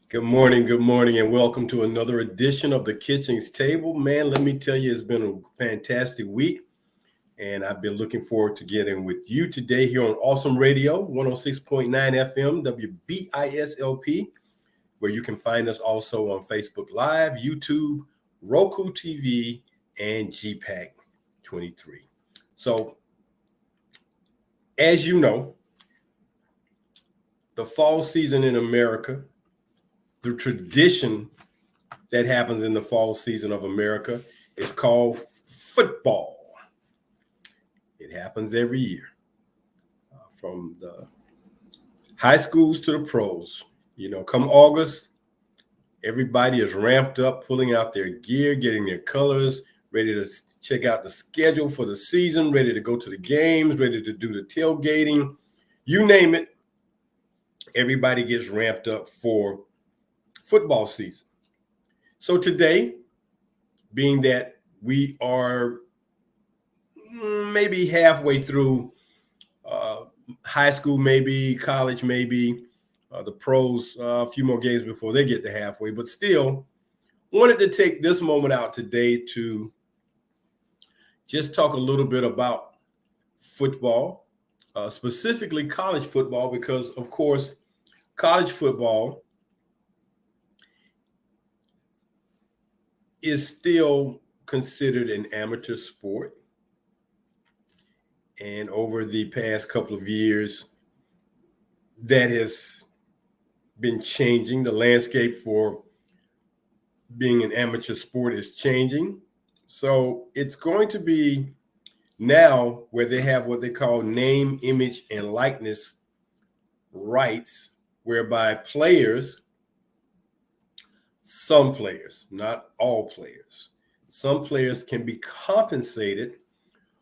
good morning, and welcome to another edition of the Kitchings Table. Man, let me tell you, it's been a fantastic week, and I've been looking forward to getting with you today here on Awesome Radio, 106.9 FM, WBISLP, where you can find us also on Facebook Live, YouTube, Roku TV, and GPAC 23. So, as you know, the fall season in America, the tradition that happens in the fall season of America is called football. It happens every year, from the high schools to the pros. Come August, everybody is ramped up, pulling out their gear, getting their colors, ready to check out the schedule for the season, ready to go to the games, ready to do the tailgating. You name it, everybody gets ramped up for football season. So today, being that we are maybe halfway through high school, maybe college, maybe the pros, a few more games before they get to halfway, but still wanted to take this moment out today to just talk a little bit about football, specifically college football, because of course, college football is still considered an amateur sport. And over the past couple of years, that has been changing. The landscape for being an amateur sport is changing. So it's going to be now where they have what they call name, image, and likeness rights, whereby some players, not all players, some players can be compensated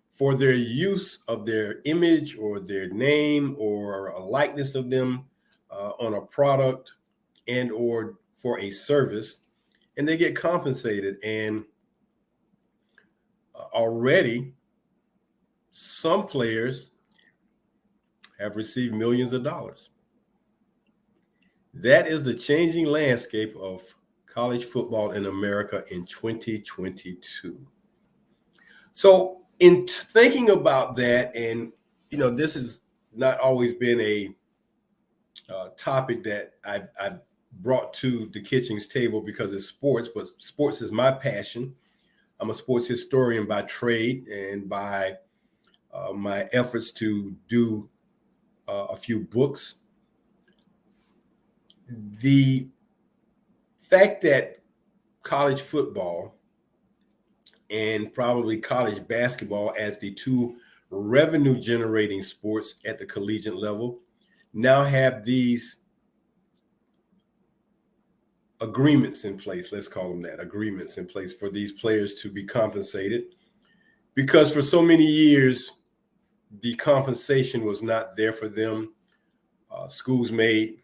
for their use of their image or their name or a likeness of them on a product and or for a service, and they get compensated. And already some players have received millions of dollars. That is the changing landscape of college football in America in 2022. So in thinking about that, and this has not always been a topic that I've brought to the Kitchings Table because it's sports, but sports is my passion. I'm a sports historian by trade and by my efforts to do a few books. The fact that college football and probably college basketball as the two revenue generating sports at the collegiate level now have these agreements in place. Let's call them that, agreements in place for these players to be compensated, because for so many years the compensation was not there for them. Schools made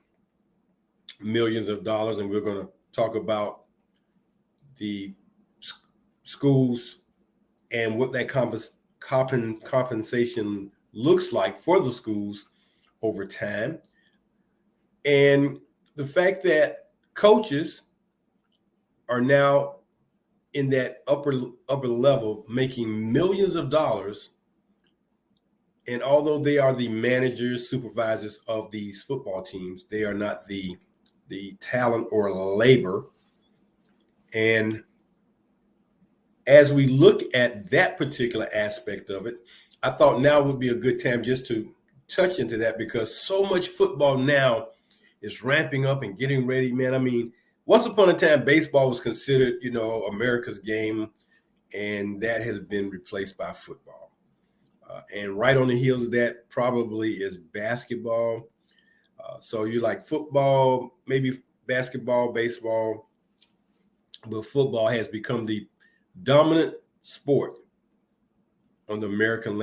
millions of dollars, and we're going to talk about the schools and what that compensation looks like for the schools over time. And the fact that coaches are now in that upper level making millions of dollars, and although they are the managers, supervisors of these football teams, they are not the talent or labor. And as we look at that particular aspect of it, I thought now would be a good time just to touch into that, because so much football now is ramping up and getting ready, man. I mean, once upon a time, baseball was considered, America's game, and that has been replaced by football. And right on the heels of that probably is basketball. So you like football, maybe basketball, baseball, but football has become the dominant sport on the American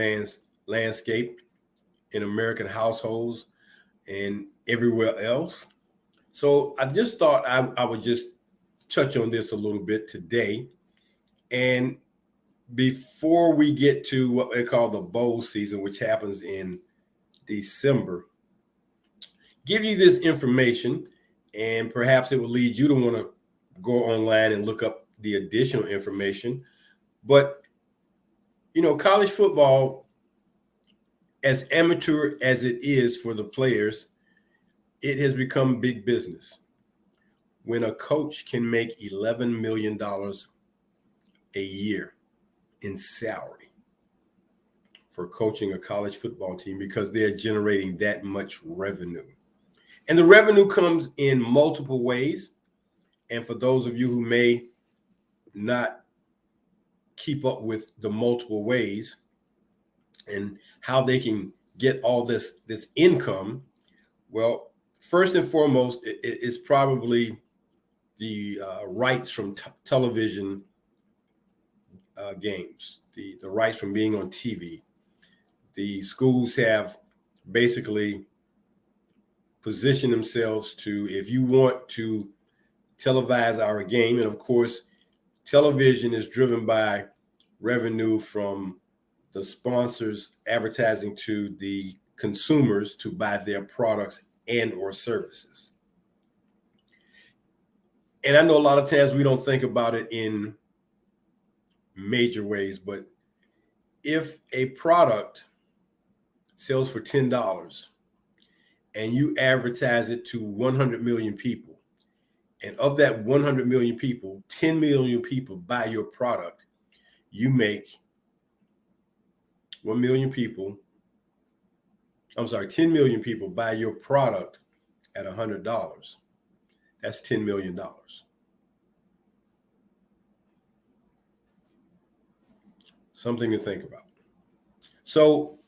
landscape, in American households, and everywhere else. So I just thought I would just touch on this a little bit today. And before we get to what they call the bowl season, which happens in December, give you this information. And perhaps it will lead you to want to go online and look up the additional information. But, college football, as amateur as it is for the players, it has become big business. When a coach can make $11 million a year in salary for coaching a college football team because they're generating that much revenue. And the revenue comes in multiple ways. And for those of you who may not keep up with the multiple ways and how they can get all this income, well, first and foremost, it's probably the rights from television games, the rights from being on TV. The schools have basically positioned themselves to, if you want to televise our game, and of course, television is driven by revenue from the sponsors advertising to the consumers to buy their products and or services. And I know a lot of times we don't think about it in major ways, but if a product sells for $10 and you advertise it to 100 million people, and of that 100 million people, 10 million people buy your product, you make 10 million people buy your product at $100. That's $10 million. Something to think about. So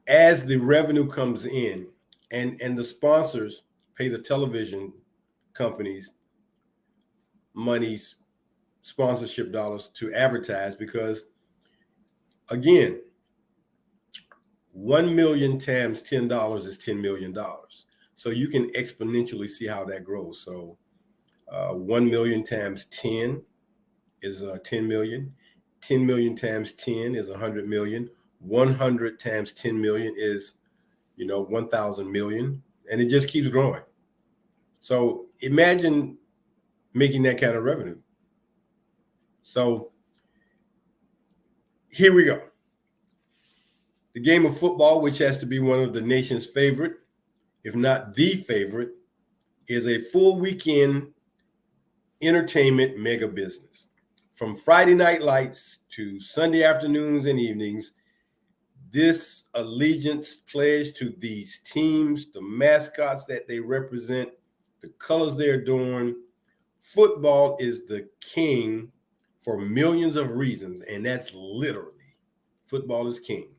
as the revenue comes in and the sponsors pay the television companies money's sponsorship dollars to advertise, because again, 1 million times $10 is $10 million. So you can exponentially see how that grows. So 1 million times 10 is 10 million. 10 million times 10 is 100 million. 100 times 10 million is, 1,000 million. And it just keeps growing. So imagine making that kind of revenue. So here we go. The game of football, which has to be one of the nation's favorite, if not the favorite, is a full weekend entertainment mega business. From Friday night lights to Sunday afternoons and evenings, this allegiance pledge to these teams, the mascots that they represent, the colors they adorn, football is the king for millions of reasons, and that's literally, football is king.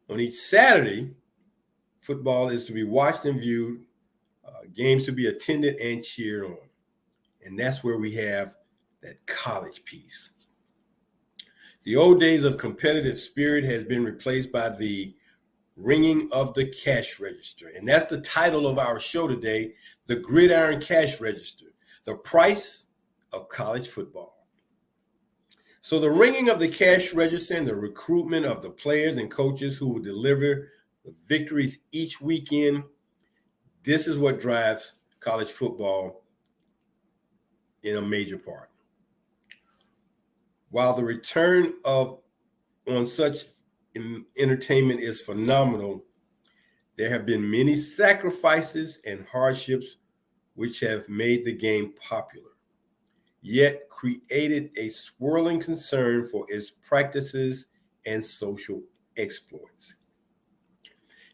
On each Saturday, football is to be watched and viewed, games to be attended and cheered on. And that's where we have that college piece. The old days of competitive spirit has been replaced by the ringing of the cash register. And that's the title of our show today, the Gridiron Cash Register, the price of college football. So the ringing of the cash register and the recruitment of the players and coaches who will deliver the victories each weekend, this is what drives college football in a major part. While the return on such entertainment is phenomenal, there have been many sacrifices and hardships which have made the game popular, yet created a swirling concern for its practices and social exploits.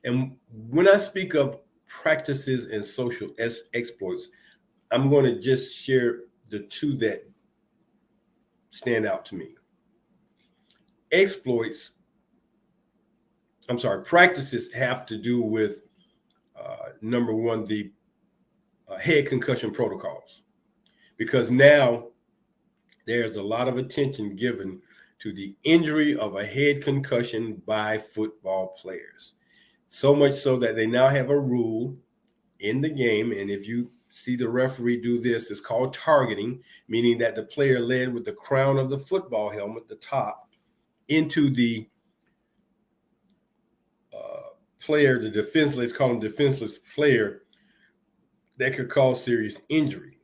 And when I speak of practices and social exploits, I'm going to just share the two that stand out to me. Practices have to do with, number one, the head concussion protocols, because now there's a lot of attention given to the injury of a head concussion by football players. So much so that they now have a rule in the game, and if you see the referee do this, it's called targeting, meaning that the player led with the crown of the football helmet, the top, into the player, the defenseless, call him defenseless player, that could cause serious injury.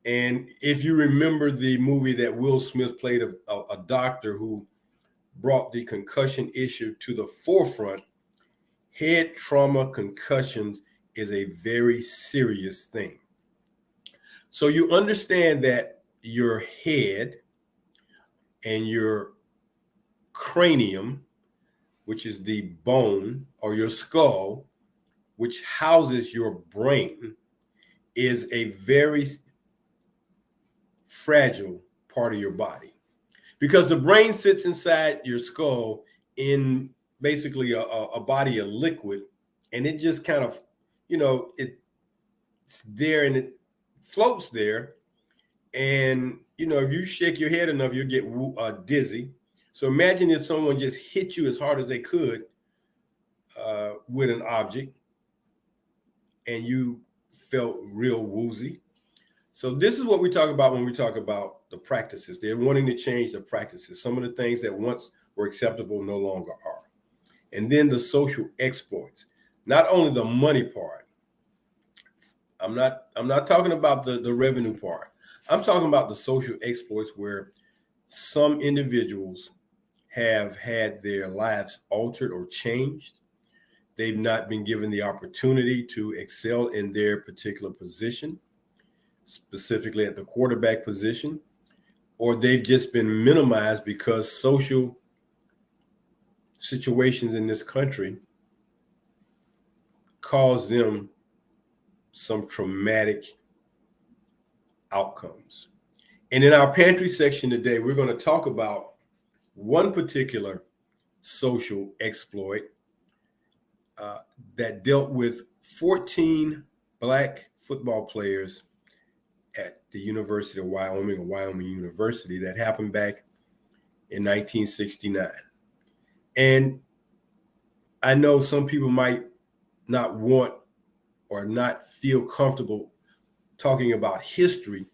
And if you remember the movie that Will Smith played a doctor who brought the concussion issue to the forefront, head trauma concussions is a very serious thing. So you understand that your head and your cranium, which is the bone, or your skull, which houses your brain, is a very fragile part of your body, because the brain sits inside your skull in basically a body of liquid, and it just kind of, it's there and it floats there. And if you shake your head enough, you'll get dizzy. So imagine if someone just hit you as hard as they could with an object, and you felt real woozy. So this is what we talk about when we talk about the practices. They're wanting to change the practices. Some of the things that once were acceptable no longer are. And then the social exploits. Not only the money part. I'm not talking about the revenue part. I'm talking about the social exploits, where some individuals have had their lives altered or changed. They've not been given the opportunity to excel in their particular position, specifically at the quarterback position, or they've just been minimized because social situations in this country cause them some traumatic outcomes. And in our pantry section today, we're going to talk about one particular social exploit that dealt with 14 Black football players at the University of Wyoming, or Wyoming University, that happened back in 1969. And I know some people might not want or not feel comfortable talking about history.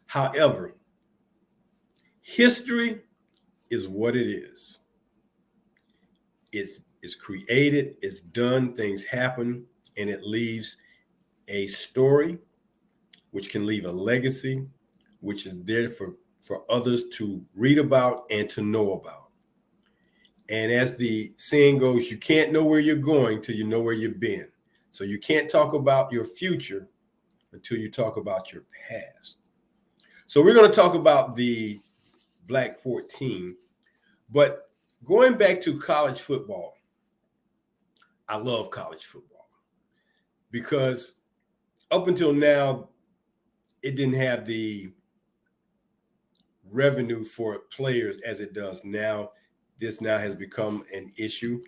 However, history is what it is. It's created, it's done, things happen, and it leaves a story, which can leave a legacy, which is there for others to read about and to know about. And as the saying goes, you can't know where you're going till you know where you've been. So you can't talk about your future until you talk about your past. So we're going to talk about the Black 14, but going back to college football, I love college football because up until now, it didn't have the revenue for players as it does now. This now has become an issue,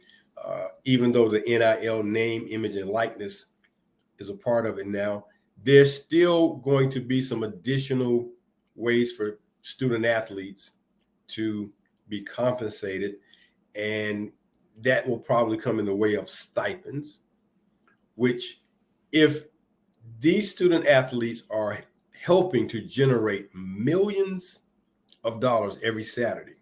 even though the NIL, name, image, and likeness, is a part of it now. There's still going to be some additional ways for student athletes to be compensated, and that will probably come in the way of stipends, which, if these student athletes are helping to generate millions of dollars every Saturday.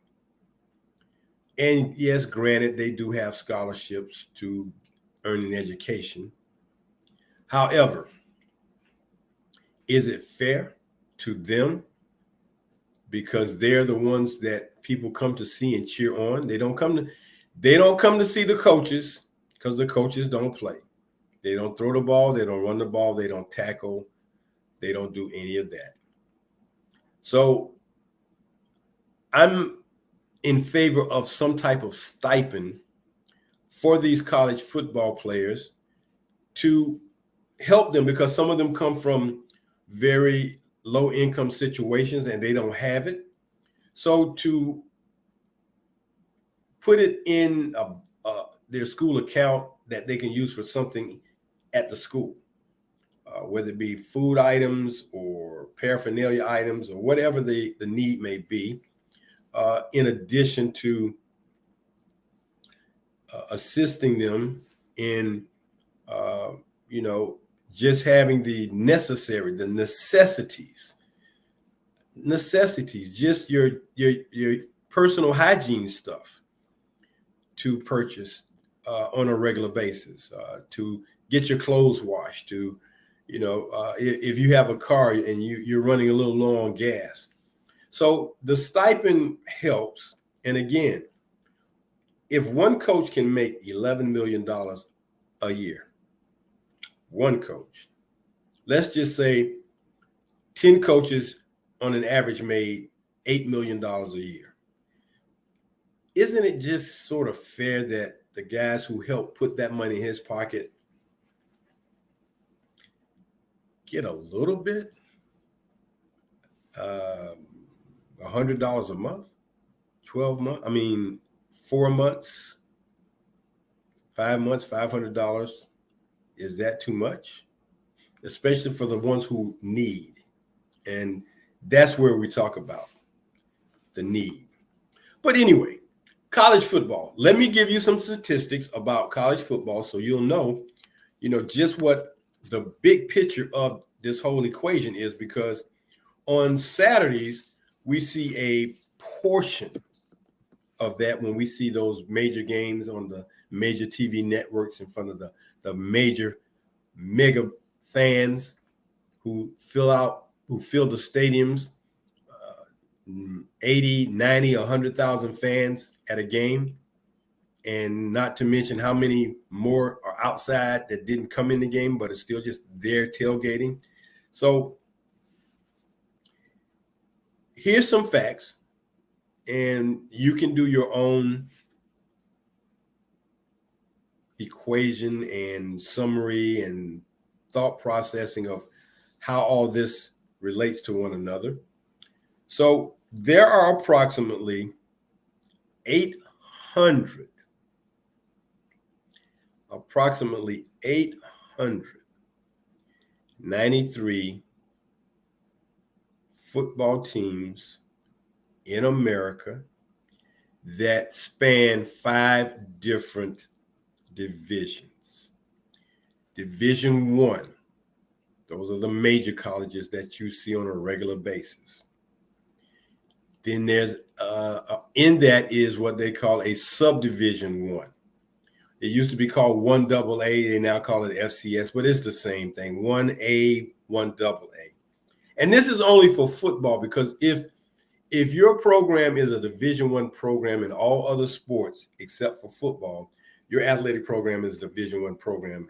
And yes, granted, they do have scholarships to earn an education. However, is it fair to them? Because they're the ones that people come to see and cheer on. They don't come to see the coaches, because the coaches don't play. They don't throw the ball, they don't run the ball, they don't tackle, they don't do any of that. So I'm in favor of some type of stipend for these college football players to help them, because some of them come from very low income situations and they don't have it. So to put it in their school account that they can use for something at the school, whether it be food items or paraphernalia items or whatever the need may be, in addition to assisting them in, just having the necessities, just your personal hygiene stuff to purchase on a regular basis, to get your clothes washed, to if you have a car and you're running a little low on gas. So the stipend helps. And again, if one coach can make $11 million a year, one coach, let's just say 10 coaches on an average made $8 million a year. Isn't it just sort of fair that the guys who help put that money in his pocket get a little bit? $100 a month, 12 months. I mean, 4 months, 5 months, $500. Is that too much? Especially for the ones who need. And that's where we talk about the need. But anyway, college football. Let me give you some statistics about college football so you'll know, just what the big picture of this whole equation is, because on Saturdays, we see a portion of that when we see those major games on the major TV networks in front of the major mega fans who fill the stadiums, 80, 90, 100,000 fans at a game. And not to mention how many more are outside that didn't come in the game, but are still just there tailgating. So here's some facts, and you can do your own equation and summary and thought processing of how all this relates to one another. So there are approximately 893 football teams in America that span 5 different divisions. Division 1, those are the major colleges that you see on a regular basis. Then there's in that is what they call a subdivision 1. It used to be called 1AA. They now call it FCS, but it's the same thing, 1A, 1AA. And this is only for football, because if your program is a Division I program in all other sports except for football, your athletic program is a Division I program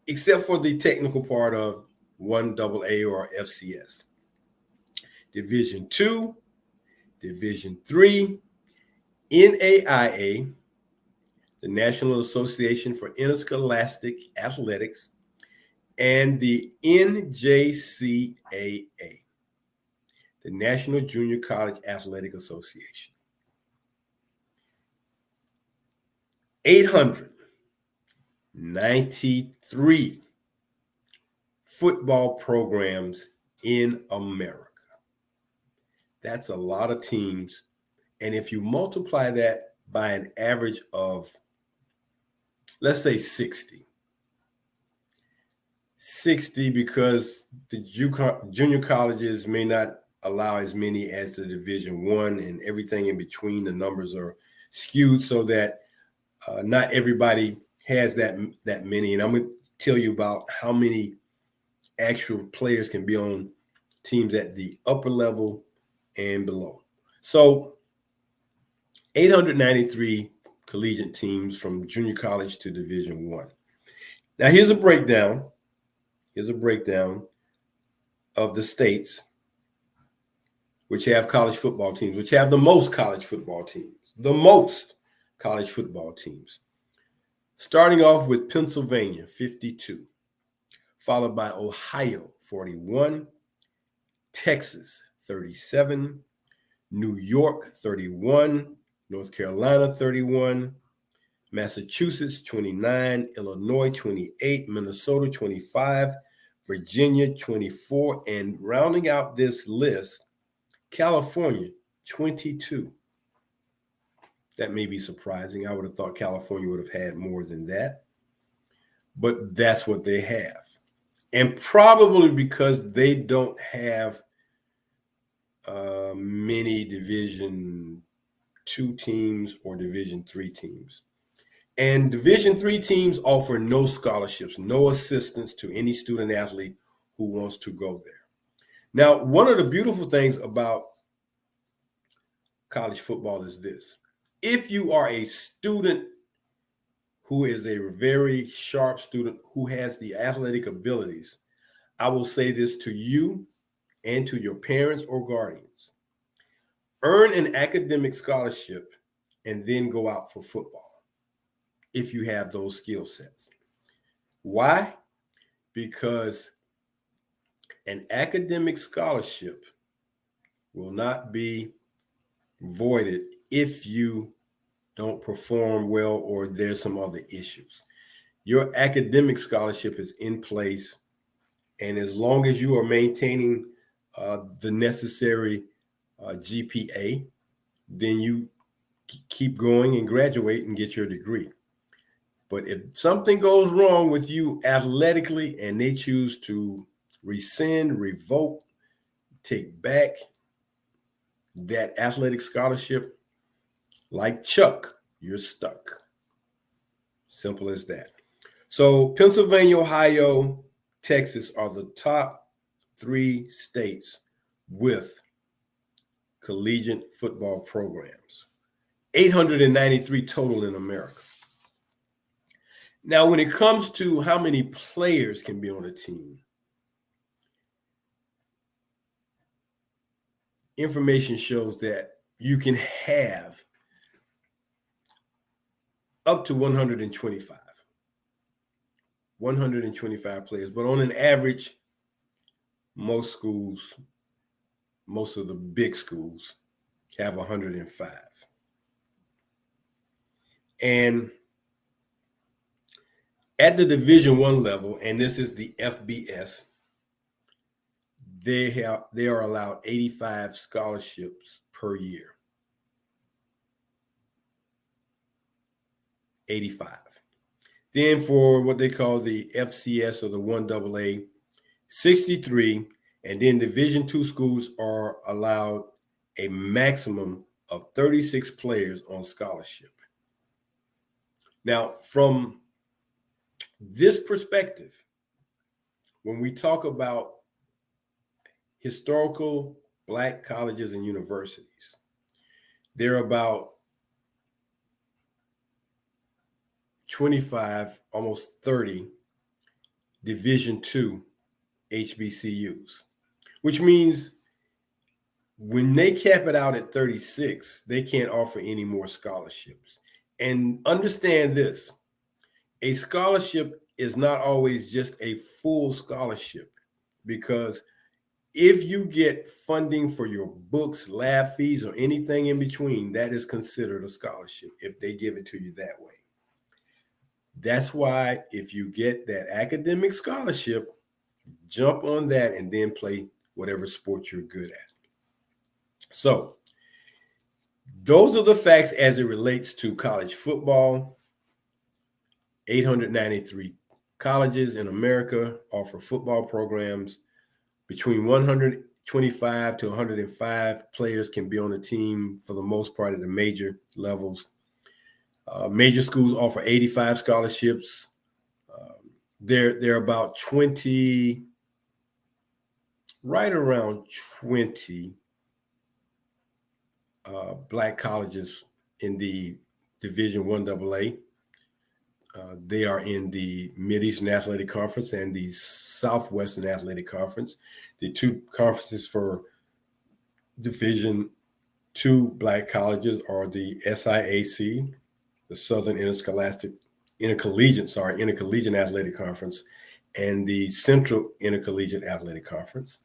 except for the technical part of 1AA or FCS. Division 2, Division 3, NAIA, the National Association for Interscholastic Athletics, and the NJCAA, the National Junior College Athletic Association. 893 football programs in America. That's a lot of teams. And if you multiply that by an average of, let's say 60, because the junior colleges may not allow as many as the Division I, and everything in between, the numbers are skewed so that not everybody has that many. And I'm going to tell you about how many actual players can be on teams at the upper level and below. So 893 collegiate teams from junior college to Division I. Now here's a breakdown of the states which have college football teams, which have the most college football teams. Starting off with Pennsylvania, 52, followed by Ohio, 41, Texas, 37, New York, 31, North Carolina, 31, Massachusetts, 29, Illinois, 28, Minnesota, 25, Virginia, 24, and rounding out this list, California, 22. That may be surprising. I would have thought California would have had more than that. But that's what they have. And probably because they don't have many Division II teams or Division III teams. And Division III teams offer no scholarships, no assistance to any student athlete who wants to go there. Now, one of the beautiful things about college football is this. If you are a student who is a very sharp student who has the athletic abilities, I will say this to you and to your parents or guardians. Earn an academic scholarship and then go out for football if you have those skill sets. Why? Because an academic scholarship will not be voided if you don't perform well or there's some other issues. Your academic scholarship is in place, and as long as you are maintaining the necessary GPA, then you keep going and graduate and get your degree. But if something goes wrong with you athletically and they choose to rescind, revoke, take back that athletic scholarship, like Chuck, you're stuck. Simple as that. So Pennsylvania, Ohio, Texas are the top 3 states with collegiate football programs. 893 total in America. Now, when it comes to how many players can be on a team, information shows that you can have up to 125 players, but on an average, most schools, most of the big schools have 105. And at the Division I level, and this is the FBS, they are allowed 85 scholarships per year. 85. Then for what they call the FCS or the 1AA, 63, and then Division II schools are allowed a maximum of 36 players on scholarship. Now, from this perspective, when we talk about historical Black colleges and universities, there are about 25, almost 30 Division II HBCUs, which means when they cap it out at 36, they can't offer any more scholarships. And understand this, a scholarship is not always just a full scholarship, because if you get funding for your books, lab fees, or anything in between, that is considered a scholarship if they give it to you that way. That's why if you get that academic scholarship, jump on that and then play whatever sport you're good at. So those are the facts as it relates to college football. 893 colleges in America offer football programs. Between 125 to 105 players can be on a team for the most part at the major levels. Major schools offer 85 scholarships. There are about 20, right around 20 Black colleges in the Division I AA. They are in the Mid-Eastern Athletic Conference and the Southwestern Athletic Conference. The 2 conferences for Division II Black colleges are the SIAC, the Southern Intercollegiate Athletic Conference, and the Central Intercollegiate Athletic Conference.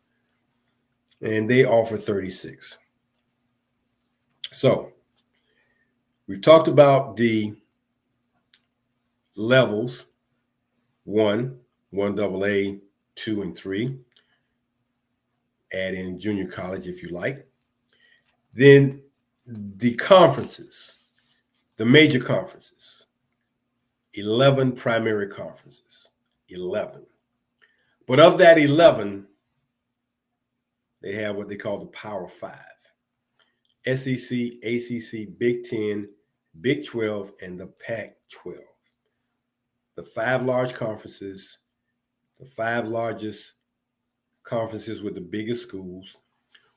And they offer 36. So we've talked about the levels, 1, 1AA, 2, and 3. Add in junior college if you like. Then the conferences, the major conferences, 11 primary conferences, 11. But of that 11, they have what they call the Power 5. SEC, ACC, Big Ten, Big 12 and the Pac 12. The five large conferences, the five largest conferences with the biggest schools.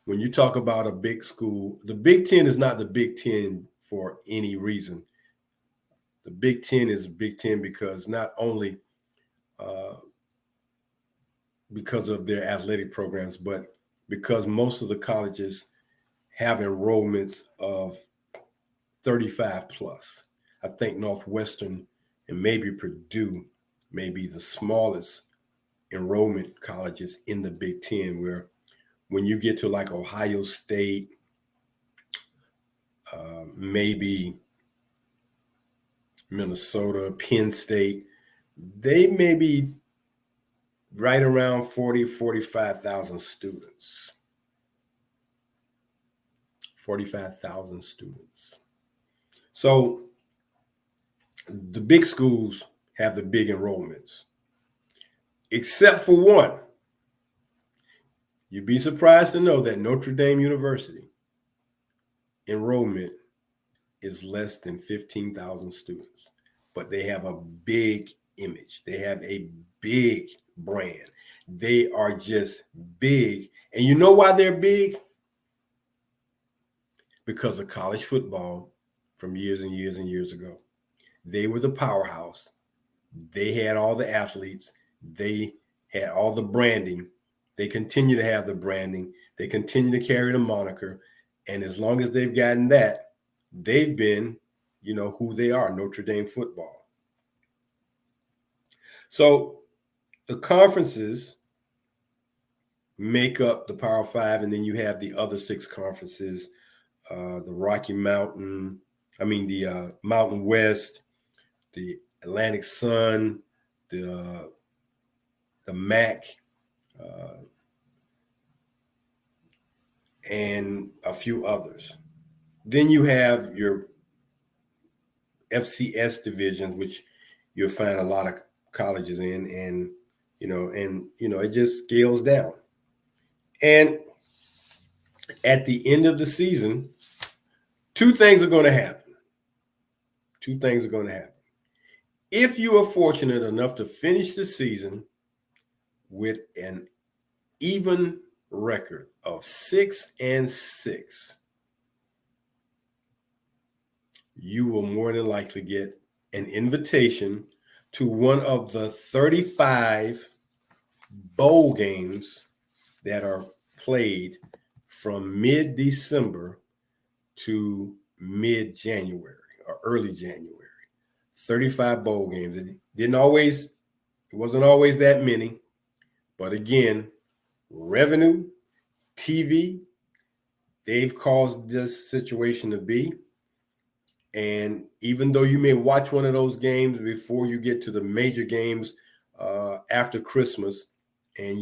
When you talk about a big school, the Big Ten is not the Big Ten for any reason. The Big Ten is Big Ten because not only uh, because of their athletic programs, but because most of the colleges have enrollments of 35 plus. I think Northwestern and maybe Purdue may be the smallest enrollment colleges in the Big Ten, where when you get to like Ohio State, maybe Minnesota, Penn State, they may be right around 45,000 students. 45,000 students. So the big schools have the big enrollments, except for one. You'd be surprised to know that Notre Dame University enrollment is less than 15,000 students, but they have a big image. They have a big brand. They are just big. And you know why they're big? Because of college football from years and years and years ago. They were the powerhouse. They had all the athletes. They had all the branding. They continue to have the branding. They continue to carry the moniker. And as long as they've gotten that, they've been, who they are, Notre Dame football. So the conferences make up the Power Five, and then you have the other six conferences, the Mountain West, the Atlantic Sun, the MAC, and a few others. Then you have your FCS divisions, which you'll find a lot of colleges in, and it just scales down. And at the end of the season, two things are going to happen. If you are fortunate enough to finish the season with an even record of 6-6, you will more than likely get an invitation to one of the 35 bowl games that are played from mid-December to mid-January or early January. 35 bowl games. It wasn't always that many, but again, revenue, TV, they've caused this situation to be. And even though you may watch one of those games before you get to the major games after Christmas, and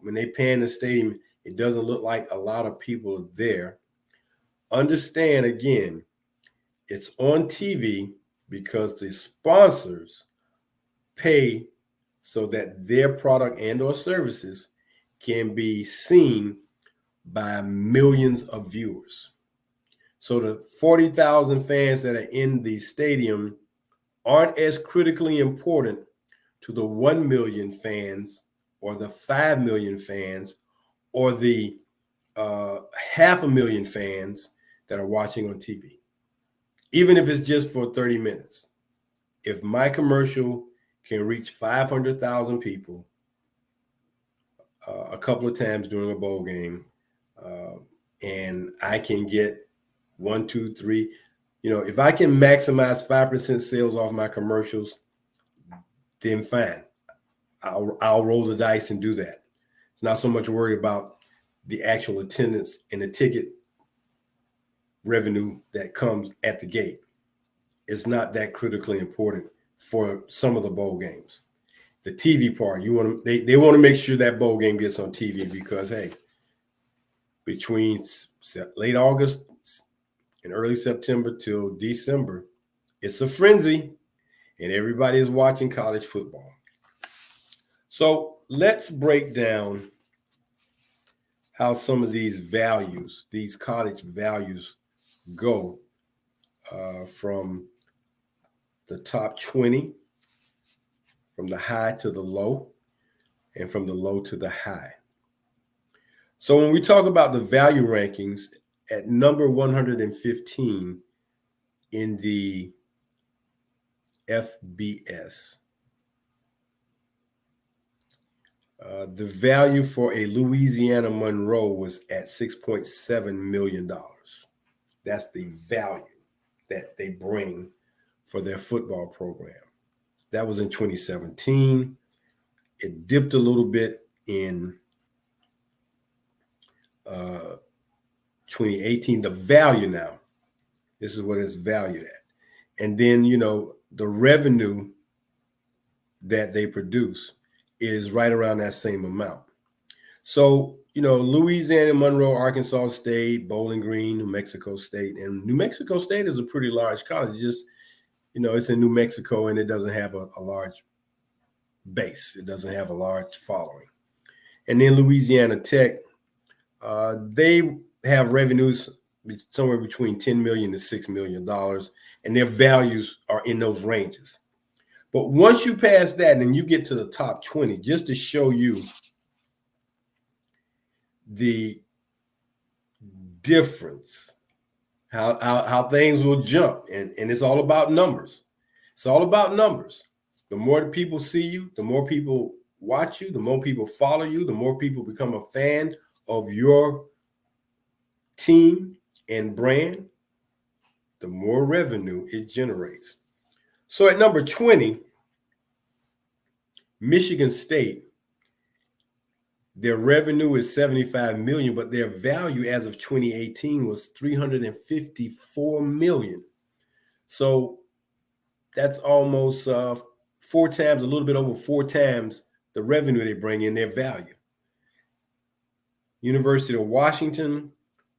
when they pan the stadium, it doesn't look like a lot of people are there. Understand, again, it's on TV because the sponsors pay so that their product and or services can be seen by millions of viewers. So the 40,000 fans that are in the stadium aren't as critically important to the 1 million fans or the 5 million fans or the 500,000 fans that are watching on TV. Even if it's just for 30 minutes. If my commercial can reach 500,000 people a couple of times during a bowl game, and I can get 1, 2, 3, if I can maximize 5% sales off my commercials, then fine. I'll roll the dice and do that. It's not so much worry about the actual attendance and the ticket revenue that comes at the gate. It's not that critically important for some of the bowl games. The TV part, they want to make sure that bowl game gets on TV because, hey, between late August and early September till December, it's a frenzy, and everybody is watching college football. So let's break down how some of these values, these college values, go from the top 20, from the high to the low, and from the low to the high. So when we talk about the value rankings, at number 115 in the FBS, the value for a Louisiana Monroe was at $6.7 million. That's the value that they bring for their football program. That was in 2017. It dipped a little bit in 2018. The value now, this is what it's valued at. And then, the revenue that they produce is right around that same amount. So, Louisiana, Monroe, Arkansas State, Bowling Green, New Mexico State. And New Mexico State is a pretty large college. It's in New Mexico, and it doesn't have a large base. It doesn't have a large following. And then Louisiana Tech, they have revenues somewhere between $10 million to $6 million, and their values are in those ranges. But once you pass that and you get to the top 20, just to show you the difference, how things will jump, and it's all about numbers. It's all about numbers. The more people see you, the more people watch you, the more people follow you, the more people become a fan of your team and brand, the more revenue it generates. So at number 20, Michigan State, their revenue is $75 million, but their value as of 2018 was $354 million. So that's almost a little bit over four times the revenue they bring in, their value. University of Washington,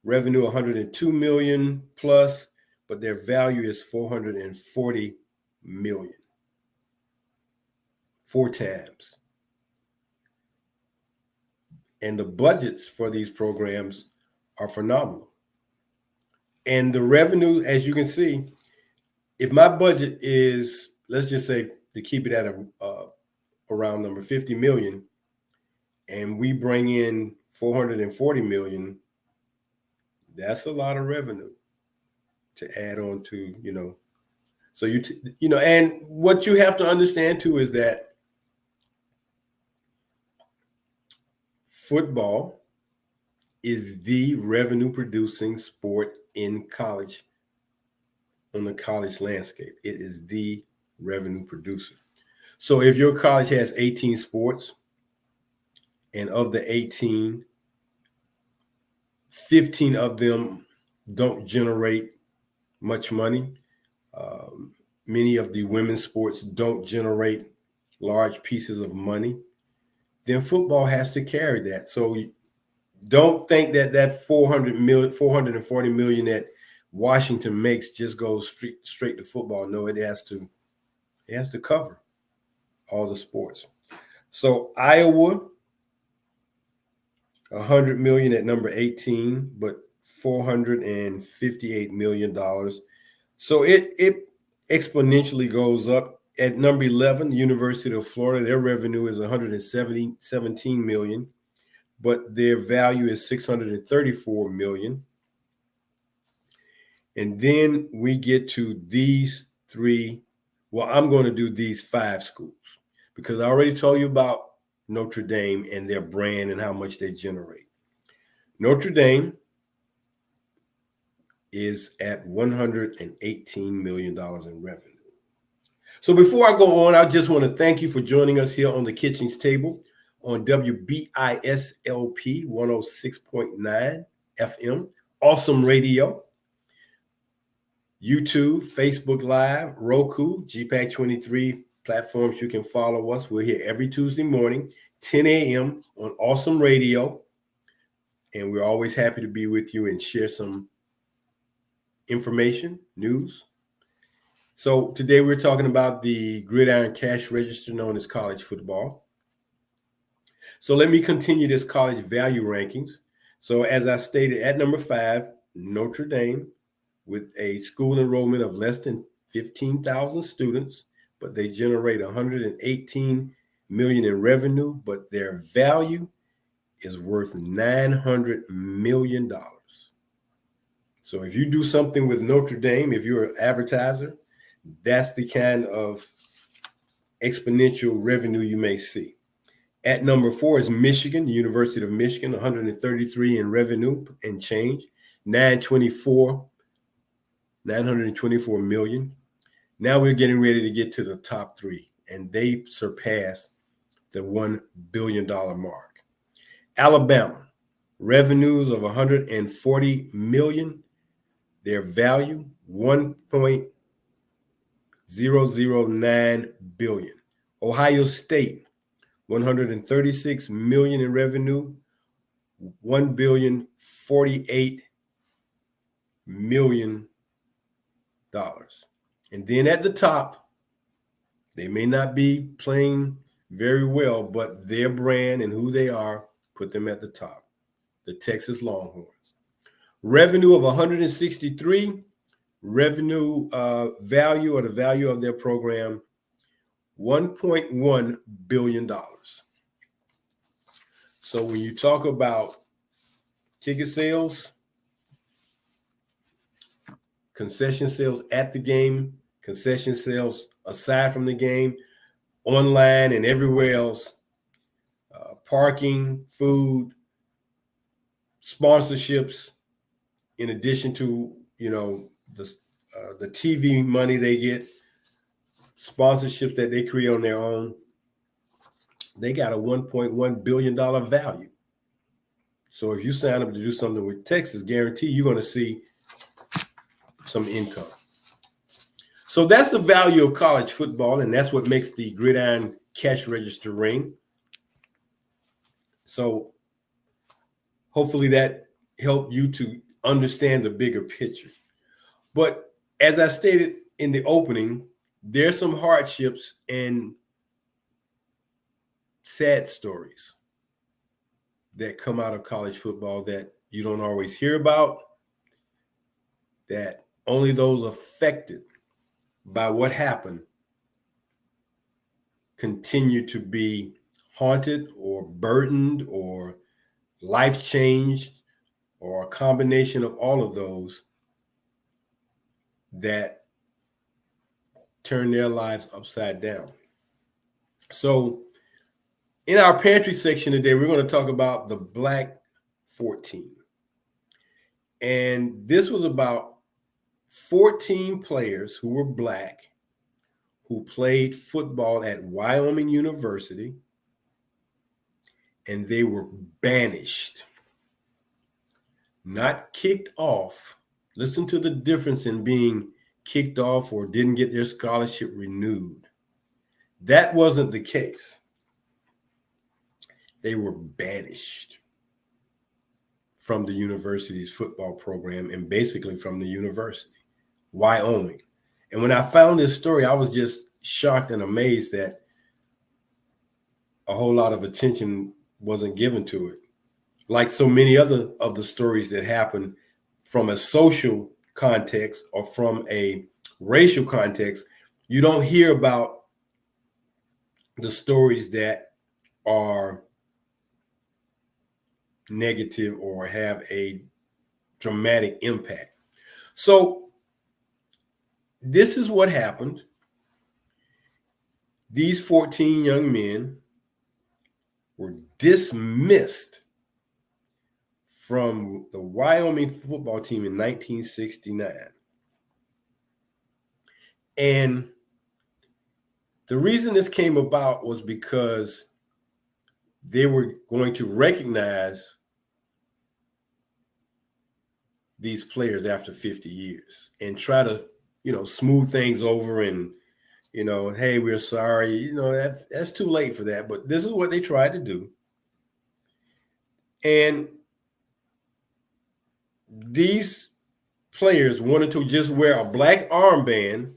revenue $102 million plus, but their value is $440 million. Four times. And the budgets for these programs are phenomenal. And the revenue, as you can see, if my budget is, let's just say, to keep it at around number 50 million, and we bring in 440 million, that's a lot of revenue to add on to, So and what you have to understand too is that football is the revenue producing sport in college, on the college landscape. It is the revenue producer. So if your college has 18 sports, and of the 18, 15 of them don't generate much money. Many of the women's sports don't generate large pieces of money. Then football has to carry that. So don't think that 440 million that Washington makes just goes straight to football. No, it has to cover all the sports. So Iowa, 100 million at number 18, but $458 million. So it exponentially goes up. At number 11, the University of Florida, their revenue is 117 million, but their value is 634 million. And then we get to these three. Well, I'm going to do these five schools because I already told you about Notre Dame and their brand and how much they generate. Notre Dame is at $118 million in revenue. So before I go on, I just want to thank you for joining us here on the Kitchings Table on WBISLP 106.9 FM, Awesome Radio, YouTube, Facebook Live, Roku, GPAC 23 platforms. You can follow us. We're here every Tuesday morning, 10 a.m. on Awesome Radio. And we're always happy to be with you and share some information, news. So today we're talking about the gridiron cash register known as college football. So let me continue this college value rankings. So as I stated, at number 5, Notre Dame, with a school enrollment of less than 15,000 students, but they generate 118 million in revenue, but their value is worth $900 million. So if you do something with Notre Dame, if you're an advertiser, that's the kind of exponential revenue you may see. At number 4 is Michigan, the University of Michigan, 133 in revenue and change, 924 million. Now we're getting ready to get to the top 3, and they surpass the $1 billion mark. Alabama, revenues of 140 million, their value $1.009 billion. Ohio State, 136 million in revenue, $1.048 billion. And then at the top, they may not be playing very well, but their brand and who they are put them at the top. The Texas Longhorns. Revenue of 163, revenue value, or the value of their program, $1.1 billion. So when you talk about ticket sales, concession sales at the game, concession sales aside from the game, online and everywhere else, parking, food, sponsorships, in addition to, the TV money they get, sponsorships that they create on their own, they got a $1.1 billion value. So if you sign up to do something with Texas, guarantee you're going to see some income. So that's the value of college football, and that's what makes the gridiron cash register ring. So hopefully that helped you to understand the bigger picture. But as I stated in the opening, there's some hardships and sad stories that come out of college football that you don't always hear about, that only those affected by what happened continue to be haunted or burdened or life changed, or a combination of all of those that turn their lives upside down. So in our pantry section today, we're going to talk about the Black 14. And this was about 14 players who were Black who played football at Wyoming University, and they were banished, not kicked off. Listen to the difference in being kicked off or didn't get their scholarship renewed. That wasn't the case. They were banished from the university's football program, and basically from the university, Wyoming. And when I found this story, I was just shocked and amazed that a whole lot of attention wasn't given to it. Like so many other of the stories that happen from a social context or from a racial context, you don't hear about the stories that are negative or have a dramatic impact. So this is what happened. These 14 young men were dismissed from the Wyoming football team in 1969. And the reason this came about was because they were going to recognize these players after 50 years and try to, smooth things over and, hey, we're sorry. That's too late for that. But this is what they tried to do. And these players wanted to just wear a black armband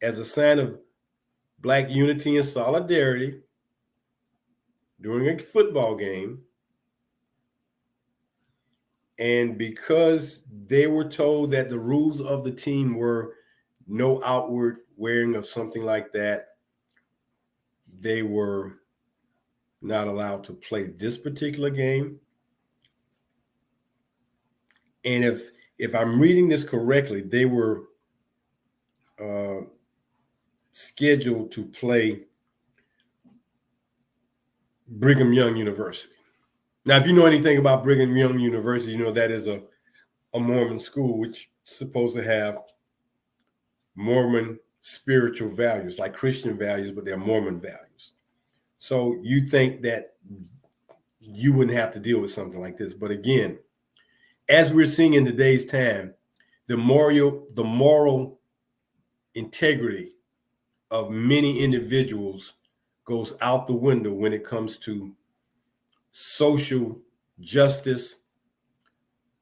as a sign of Black unity and solidarity during a football game. And because they were told that the rules of the team were no outward wearing of something like that, they were not allowed to play this particular game. And if I'm reading this correctly, they were uh, scheduled to play Brigham Young University. Now, if you know anything about Brigham Young University, you know that is a Mormon school which is supposed to have Mormon spiritual values, like Christian values, but they're Mormon values. So you think that you wouldn't have to deal with something like this. But again, as we're seeing in today's time, the moral integrity of many individuals goes out the window when it comes to social justice,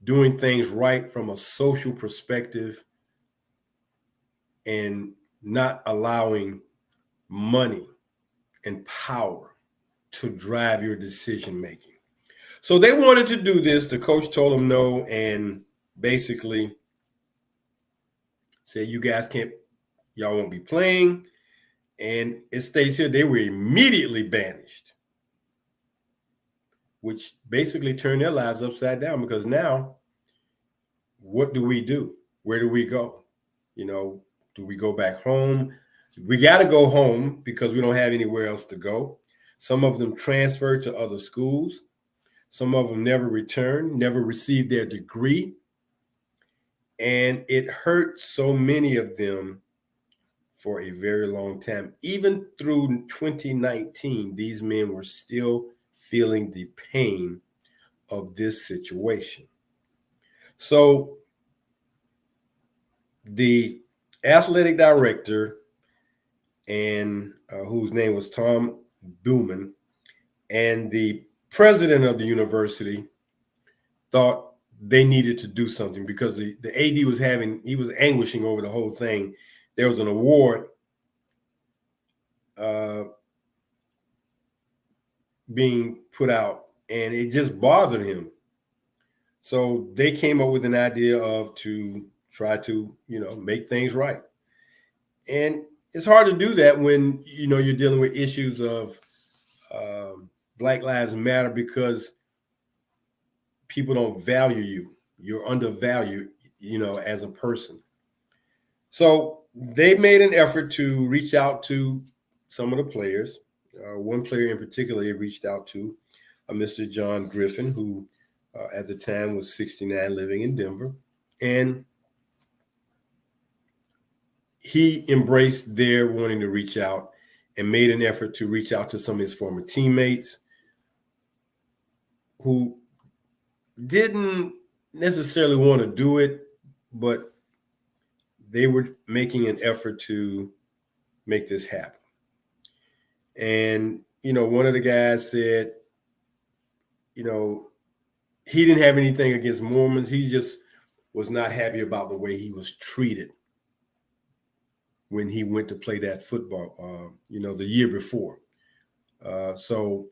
doing things right from a social perspective, and not allowing money and power to drive your decision making. So they wanted to do this. The coach told them no, and basically said, "You guys can't, y'all won't be playing." And it states here they were immediately banished, which basically turned their lives upside down, because now what do we do? Where do we go? You know, do we go back home? We got to go home because we don't have anywhere else to go. Some of them transferred to other schools. Some of them never returned, never received their degree. And it hurt so many of them for a very long time. Even through 2019, these men were still feeling the pain of this situation. So the athletic director, and whose name was Tom Booman, and the president of the university thought they needed to do something, because the AD was anguishing over the whole thing. There was an award being put out, and it just bothered him. So they came up with an idea to try to, make things right. And it's hard to do that when, you're dealing with issues of Black Lives Matter, because people don't value you. You're undervalued, as a person. So they made an effort to reach out to some of the players. One player in particular they reached out to, Mr. John Griffin, who at the time was 69, living in Denver. And he embraced their wanting to reach out and made an effort to reach out to some of his former teammates who didn't necessarily want to do it, but they were making an effort to make this happen. And, one of the guys said, he didn't have anything against Mormons. He just was not happy about the way he was treated when he went to play that football, the year before. So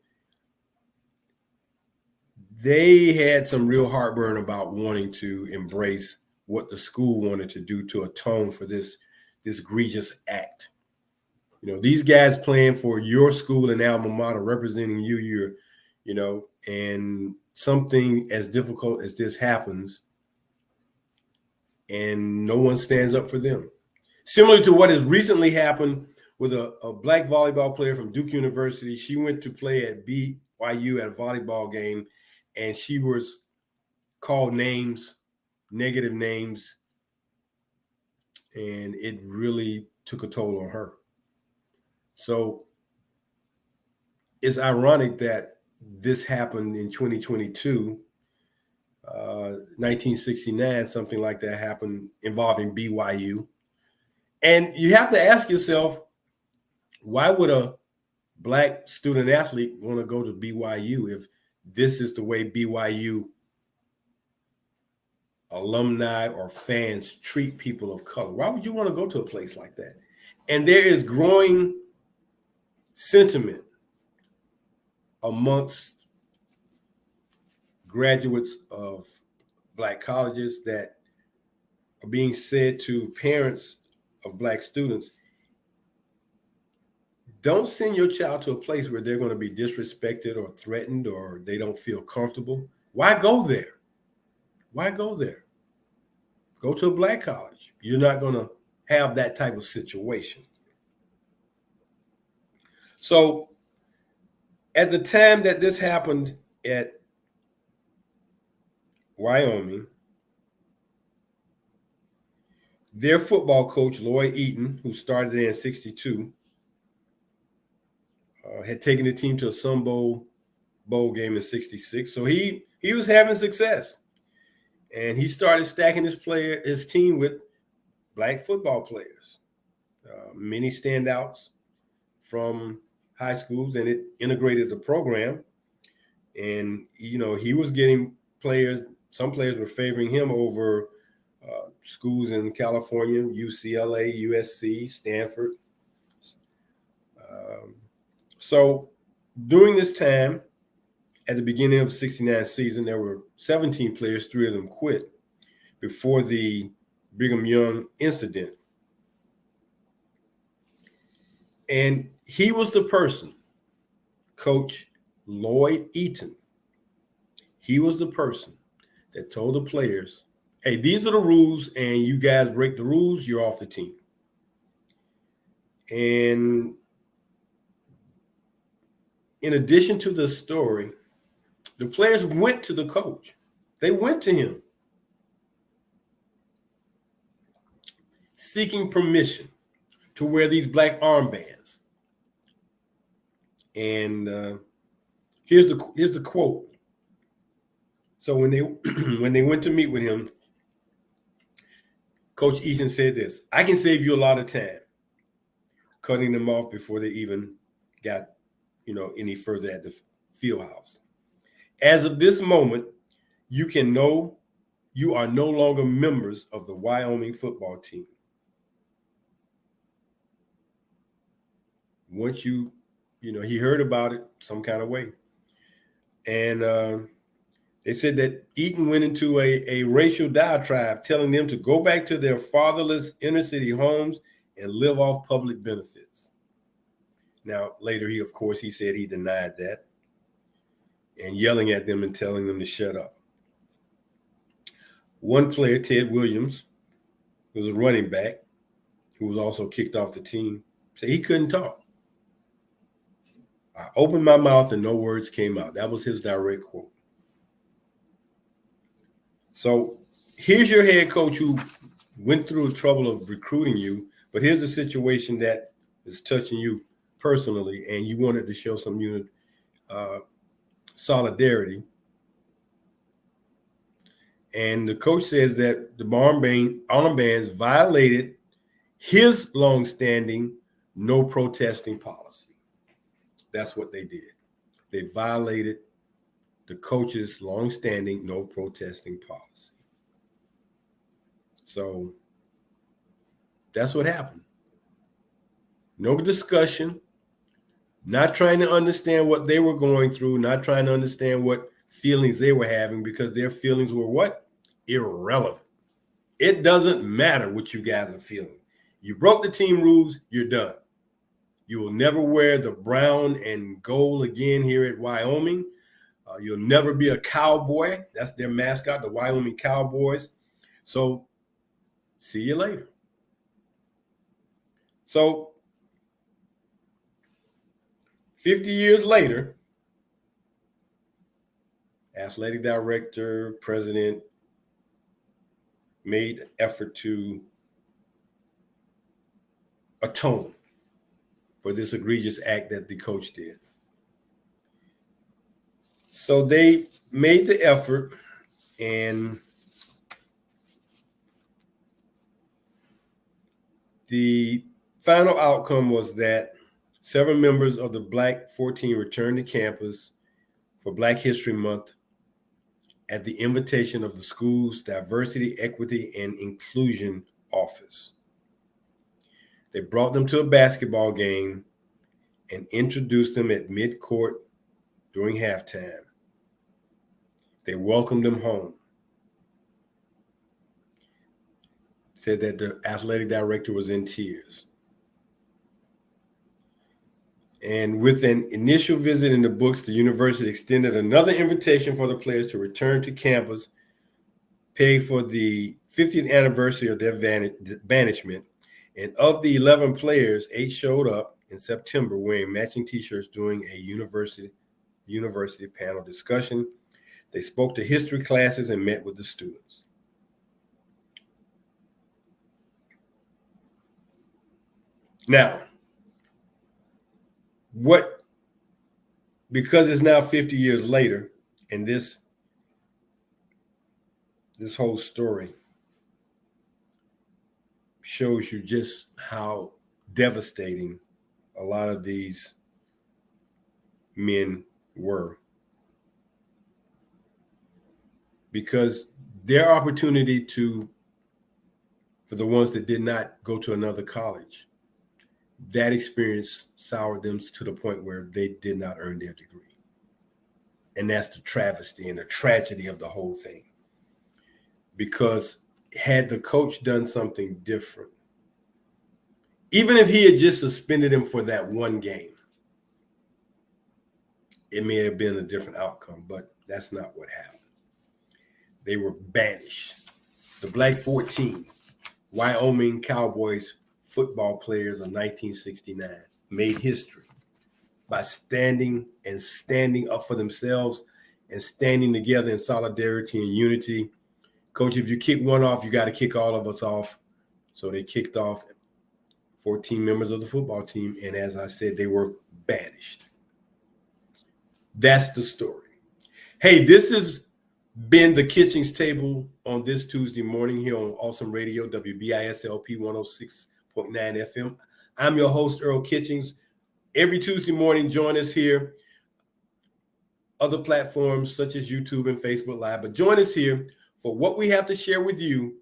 they had some real heartburn about wanting to embrace what the school wanted to do to atone for this egregious act. These guys playing for your school and alma mater, representing you, and something as difficult as this happens, and no one stands up for them. Similar to what has recently happened with a Black volleyball player from Duke University. She went to play at BYU at a volleyball game, and she was called names, negative names, and it really took a toll on her. So it's ironic that this happened in 2022. 1969, something like that happened involving BYU. And you have to ask yourself, why would a Black student athlete want to go to BYU if this is the way BYU alumni or fans treat people of color? Why would you want to go to a place like that? And there is growing sentiment amongst graduates of black colleges that are being said to parents of black students, don't send your child to a place where they're going to be disrespected or threatened or they don't feel comfortable. Why go there? Why go there? Go to a black college. You're not going to have that type of situation. So at the time that this happened at Wyoming, their football coach, Lloyd Eaton, who started there in 62, had taken the team to a Sun Bowl game in 66. So he was having success. And he started stacking his team with black football players, many standouts from high schools, and it integrated the program. And, he was getting players. Some players were favoring him over schools in California, UCLA, USC, Stanford. So during this time, at the beginning of the 69 season, there were 17 players, 3 of them quit before the Brigham Young incident. And he was the person, Coach Lloyd Eaton. He was the person that told the players, hey, these are the rules, and you guys break the rules, you're off the team. And in addition to the story, the players went to the coach. They went to him seeking permission to wear these black armbands. And here's the quote. So when they went to meet with him, Coach Eaton said this: I can save you a lot of time cutting them off before they even got, any further at the field house. As of this moment, you are no longer members of the Wyoming football team. Once he heard about it some kind of way. And they said that Eaton went into a racial diatribe, telling them to go back to their fatherless inner city homes and live off public benefits. Now, later, he said he denied that, and yelling at them and telling them to shut up. One player, Ted Williams, who was a running back, who was also kicked off the team, said he couldn't talk. I opened my mouth and no words came out. That was his direct quote. So here's your head coach who went through the trouble of recruiting you, but here's a situation that is touching you personally, and you wanted to show some solidarity. And the coach says that the armbands violated his longstanding no protesting policy. That's what they did. They violated the coach's longstanding no protesting policy. So that's what happened. No discussion, not trying to understand what they were going through, not trying to understand what feelings they were having, because their feelings were what? Irrelevant. It doesn't matter what you guys are feeling. You broke the team rules, you're done. You will never wear the brown and gold again here at Wyoming. You'll never be a cowboy. That's their mascot, the Wyoming Cowboys. So see you later. So 50 years later, athletic director, president made an effort to atone for this egregious act that the coach did. So they made the effort, and the final outcome was that several members of the Black 14 returned to campus for Black History Month at the invitation of the school's Diversity, Equity, and Inclusion Office. They brought them to a basketball game and introduced them at mid-court during halftime. They welcomed them home. said that the athletic director was in tears. And with an initial visit in the books, the university extended another invitation for the players to return to campus, pay for the 50th anniversary of their banishment. And of the 11 players, 8 showed up in September wearing matching T-shirts during a university panel discussion. They spoke to history classes and met with the students. Now, because it's now 50 years later, and this whole story shows you just how devastating a lot of these men were. Because their opportunity for the ones that did not go to another college, that experience soured them to the point where they did not earn their degree. And that's the travesty and the tragedy of the whole thing. Because had the coach done something different, even if he had just suspended him for that one game, it may have been a different outcome, but that's not what happened. They were banished. The Black 14, Wyoming Cowboys football players of 1969 made history by standing up for themselves and standing together in solidarity and unity. Coach, if you kick one off, you got to kick all of us off. So they kicked off 14 members of the football team. And as I said, they were banished. That's the story. Hey, this has been the Kitchings Table on this Tuesday morning here on Awesome Radio, WBISLP 106.9 FM. I'm your host, Earl Kitchings. Every Tuesday morning, join us here. Other platforms such as YouTube and Facebook Live, but join us here for what we have to share with you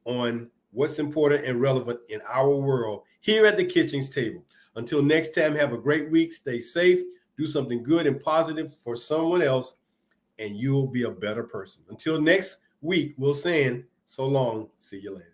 on what's important and relevant in our world here at the Kitchings Table. Until next time, have a great week. Stay safe. Do something good and positive for someone else, and you'll be a better person. Until next week, we'll say so long. See you later.